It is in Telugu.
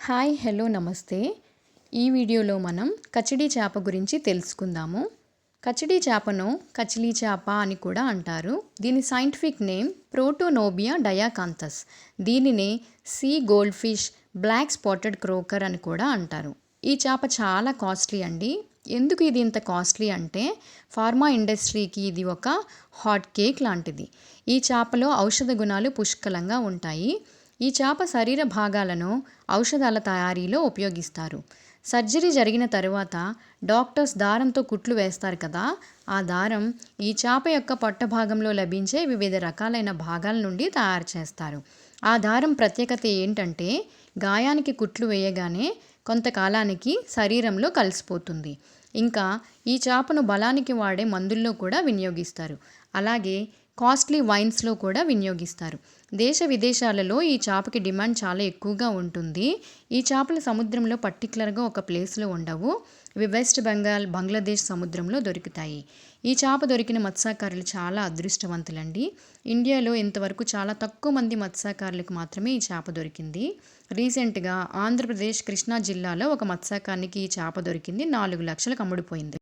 హాయ్ హలో నమస్తే. ఈ వీడియోలో మనం కచిడి చేప గురించి తెలుసుకుందాము. కచిడి చేపను కచిలీ చేప అని కూడా అంటారు. దీని సైంటిఫిక్ నేమ్ ప్రోటోనోబియా డయాకాంతస్. దీనినే sea gold fish, black spotted croaker అని కూడా అంటారు. ఈ చేప చాలా కాస్ట్లీ అండి. ఎందుకు ఇది ఇంత కాస్ట్లీ అంటే ఫార్మా ఇండస్ట్రీకి ఇది ఒక హాట్ కేక్ లాంటిది. ఈ చేపలో ఔషధ గుణాలు పుష్కలంగా ఉంటాయి. ఈ చేప శరీర భాగాలను ఔషధాల తయారీలో ఉపయోగిస్తారు. సర్జరీ జరిగిన తరువాత డాక్టర్స్ దారంతో కుట్లు వేస్తారు కదా, ఆ దారం ఈ చేప యొక్క పొట్ట భాగంలో లభించే వివిధ రకాలైన భాగాల నుండి తయారు చేస్తారు. ఆ దారం ప్రత్యేకత ఏంటంటే గాయానికి కుట్లు వేయగానే కొంతకాలానికి శరీరంలో కలిసిపోతుంది. ఇంకా ఈ చేపను బలానికి వాడే మందుల్లో కూడా వినియోగిస్తారు. అలాగే కాస్ట్లీ వైన్స్లో కూడా వినియోగిస్తారు. దేశ విదేశాలలో ఈ చేపకి డిమాండ్ చాలా ఎక్కువగా ఉంటుంది. ఈ చేపలు సముద్రంలో పర్టికులర్గా ఒక ప్లేస్లో ఉండవు. ఇవి వెస్ట్ బెంగాల్, బంగ్లాదేశ్ సముద్రంలో దొరుకుతాయి. ఈ చేప దొరికిన మత్స్యకారులు చాలా అదృష్టవంతులండి. ఇండియాలో ఇంతవరకు చాలా తక్కువ మంది మత్స్యకారులకు మాత్రమే ఈ చేప దొరికింది. రీసెంట్గా ఆంధ్రప్రదేశ్ కృష్ణా జిల్లాలో ఒక మత్స్యకారునికి ఈ చేప దొరికింది. 4 లక్షలకు అమ్ముడుపోయింది.